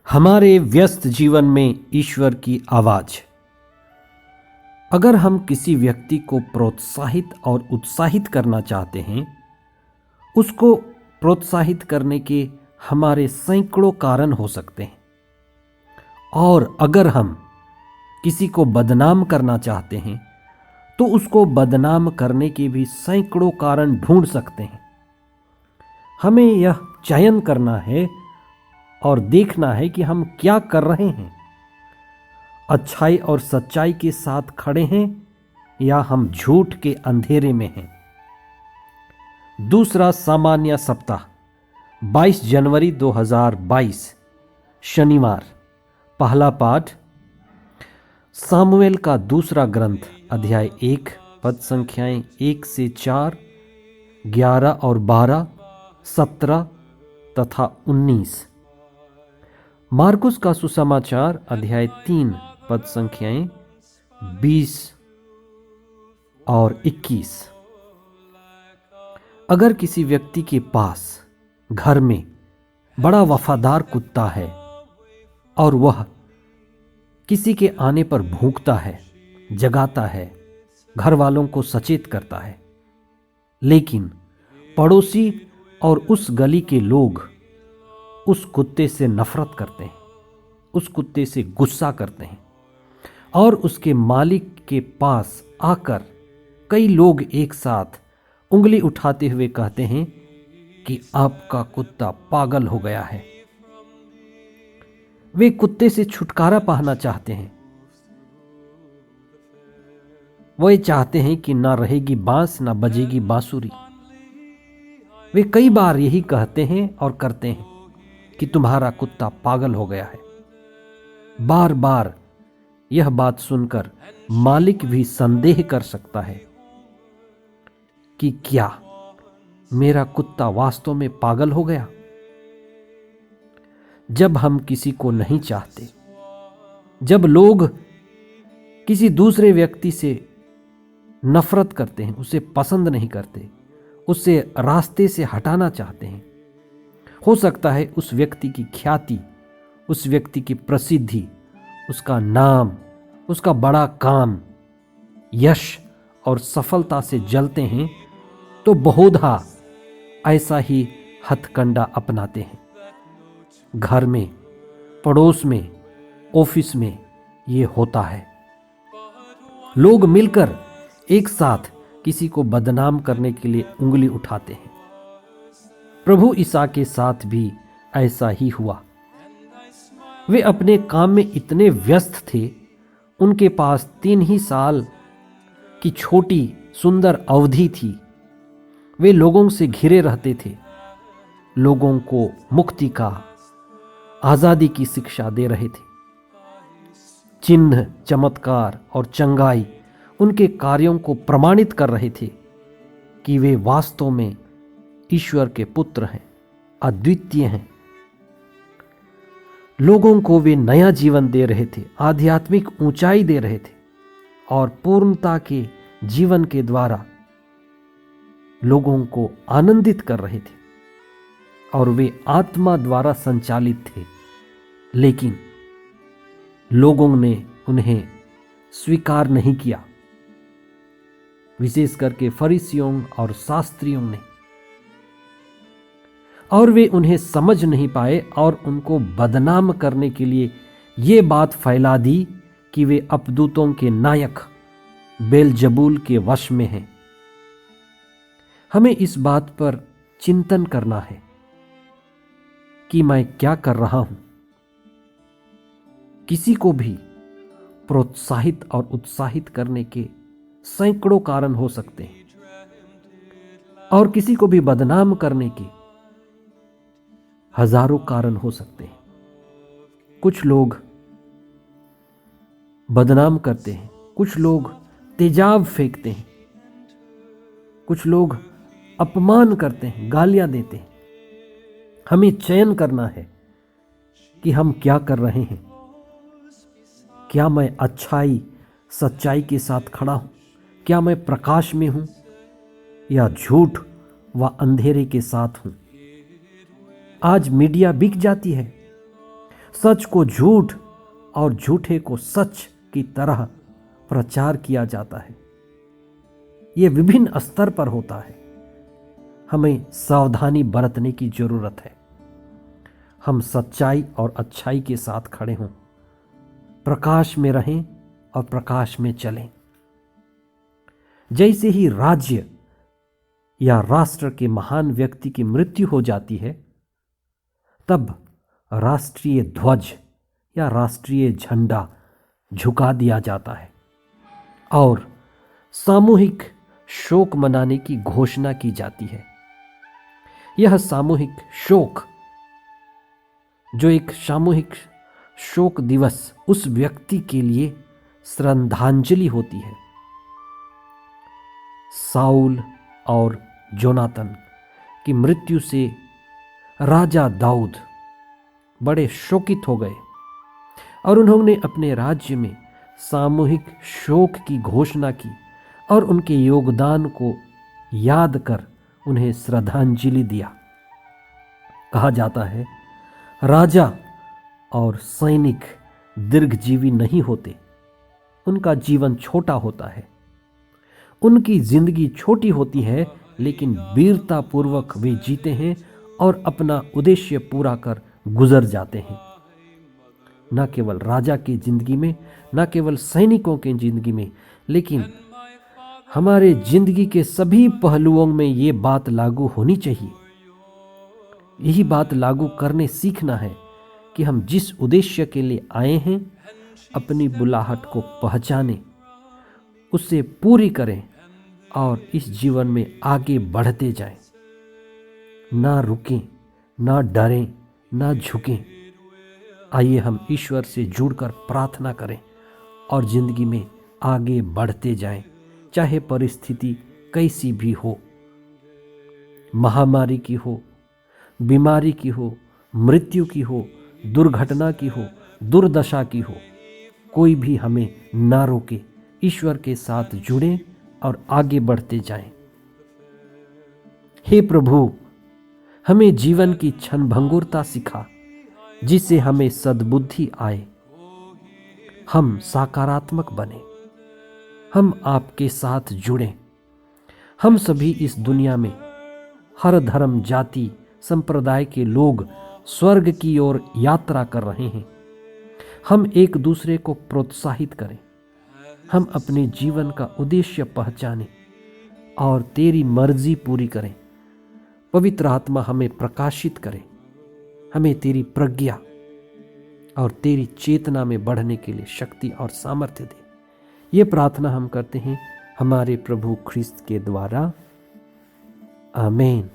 हमारे व्यस्त जीवन में ईश्वर की आवाज। अगर हम किसी व्यक्ति को प्रोत्साहित और उत्साहित करना चाहते हैं, उसको प्रोत्साहित करने के हमारे सैकड़ों कारण हो सकते हैं। और अगर हम किसी को बदनाम करना चाहते हैं तो उसको बदनाम करने के भी सैकड़ों कारण ढूंढ सकते हैं। हमें यह चयन करना है और देखना है कि हम क्या कर रहे हैं। अच्छाई और सच्चाई के साथ खड़े हैं या हम झूठ के अंधेरे में हैं। दूसरा सामान्य सप्ताह 22 जनवरी 2022 शनिवार। पहला पाठ सामुएल का दूसरा ग्रंथ अध्याय 1 पद संख्याएं 1 से 4, 11 और 12, 17 तथा 19। मार्कुस का सुसमाचार अध्याय 3 पद संख्याएं 20 और 21। अगर किसी व्यक्ति के पास घर में बड़ा वफादार कुत्ता है और वह किसी के आने पर भौंकता है, जगाता है, घर वालों को सचेत करता है, लेकिन पड़ोसी और उस गली के लोग उस कुत्ते से नफरत करते हैं, उस कुत्ते से गुस्सा करते हैं और उसके मालिक के पास आकर कई लोग एक साथ उंगली उठाते हुए कहते हैं कि आपका कुत्ता पागल हो गया है। वे कुत्ते से छुटकारा पाना चाहते हैं। वे चाहते हैं कि ना रहेगी बांस ना बजेगी बांसुरी। वे कई बार यही कहते हैं और करते हैं कि तुम्हारा कुत्ता पागल हो गया है। बार बार यह बात सुनकर मालिक भी संदेह कर सकता है कि क्या मेरा कुत्ता वास्तव में पागल हो गया। जब हम किसी को नहीं चाहते, जब लोग किसी दूसरे व्यक्ति से नफरत करते हैं, उसे पसंद नहीं करते, उससे रास्ते से हटाना चाहते हैं, हो सकता है उस व्यक्ति की ख्याति, उस व्यक्ति की प्रसिद्धि, उसका नाम, उसका बड़ा काम, यश और सफलता से जलते हैं, तो बहुधा ऐसा ही हथकंडा अपनाते हैं। घर में, पड़ोस में, ऑफिस में ये होता है। लोग मिलकर एक साथ किसी को बदनाम करने के लिए उंगली उठाते हैं। प्रभु ईसा के साथ भी ऐसा ही हुआ। वे अपने काम में इतने व्यस्त थे, उनके पास 3 ही साल की छोटी सुंदर अवधि थी। वे लोगों से घिरे रहते थे, लोगों को मुक्ति का, आजादी की शिक्षा दे रहे थे। चिन्ह, चमत्कार और चंगाई उनके कार्यों को प्रमाणित कर रहे थे कि वे वास्तव में ईश्वर के पुत्र हैं, अद्वितीय हैं। लोगों को वे नया जीवन दे रहे थे, आध्यात्मिक ऊंचाई दे रहे थे और पूर्णता के जीवन के द्वारा लोगों को आनंदित कर रहे थे। और वे आत्मा द्वारा संचालित थे, लेकिन लोगों ने उन्हें स्वीकार नहीं किया, विशेष करके फरीसियों और शास्त्रियों ने। और वे उन्हें समझ नहीं पाए और उनको बदनाम करने के लिए ये बात फैला दी कि वे अपदूतों के नायक बेलजबूल के वश में हैं। हमें इस बात पर चिंतन करना है कि मैं क्या कर रहा हूं। किसी को भी प्रोत्साहित और उत्साहित करने के सैकड़ों कारण हो सकते हैं और किसी को भी बदनाम करने के हजारों कारण हो सकते हैं। कुछ लोग बदनाम करते हैं, कुछ लोग तेजाब फेंकते हैं, कुछ लोग अपमान करते हैं, गालियां देते हैं। हमें चयन करना है कि हम क्या कर रहे हैं। क्या मैं अच्छाई, सच्चाई के साथ खड़ा हूं? क्या मैं प्रकाश में हूं या झूठ व अंधेरे के साथ हूं? आज मीडिया बिक जाती है। सच को झूठ और झूठे को सच की तरह प्रचार किया जाता है। यह विभिन्न स्तर पर होता है। हमें सावधानी बरतने की जरूरत है। हम सच्चाई और अच्छाई के साथ खड़े हों, प्रकाश में रहें और प्रकाश में चलें। जैसे ही राज्य या राष्ट्र के महान व्यक्ति की मृत्यु हो जाती है, तब राष्ट्रीय ध्वज या राष्ट्रीय झंडा झुका दिया जाता है और सामूहिक शोक मनाने की घोषणा की जाती है। यह सामूहिक शोक, जो एक सामूहिक शोक दिवस उस व्यक्ति के लिए श्रद्धांजलि होती है। साउल और जोनातन की मृत्यु से राजा दाऊद बड़े शोकित हो गए और उन्होंने अपने राज्य में सामूहिक शोक की घोषणा की और उनके योगदान को याद कर उन्हें श्रद्धांजलि दिया। कहा जाता है, राजा और सैनिक दीर्घजीवी नहीं होते, उनका जीवन छोटा होता है। उनकी जिंदगी छोटी होती है, लेकिन वीरता पूर्वक वे जीते हैं और अपना उद्देश्य पूरा कर गुजर जाते हैं। न केवल राजा की जिंदगी में, न केवल सैनिकों की जिंदगी में, लेकिन हमारे जिंदगी के सभी पहलुओं में ये बात लागू होनी चाहिए। यही बात लागू करने सीखना है कि हम जिस उद्देश्य के लिए आए हैं, अपनी बुलाहट को पहचानें, उसे पूरी करें और इस जीवन में आगे बढ़ते जाएं। ना रुकें, ना डरें, ना झुकें। आइए हम ईश्वर से जुड़कर प्रार्थना करें और जिंदगी में आगे बढ़ते जाएं, चाहे परिस्थिति कैसी भी हो, महामारी की हो, बीमारी की हो, मृत्यु की हो, दुर्घटना की हो, दुर्दशा की हो, कोई भी हमें ना रोके। ईश्वर के साथ जुड़ें और आगे बढ़ते जाएं। हे प्रभु, हमें जीवन की क्षणभंगुरता सिखा, जिससे हमें सद्बुद्धि आए, हम सकारात्मक बने, हम आपके साथ जुड़ें। हम सभी इस दुनिया में हर धर्म, जाति, संप्रदाय के लोग स्वर्ग की ओर यात्रा कर रहे हैं। हम एक दूसरे को प्रोत्साहित करें, हम अपने जीवन का उद्देश्य पहचानें और तेरी मर्जी पूरी करें। पवित्र आत्मा हमें प्रकाशित करे, हमें तेरी प्रज्ञा और तेरी चेतना में बढ़ने के लिए शक्ति और सामर्थ्य दे। ये प्रार्थना हम करते हैं हमारे प्रभु ख्रिस्त के द्वारा। आमीन।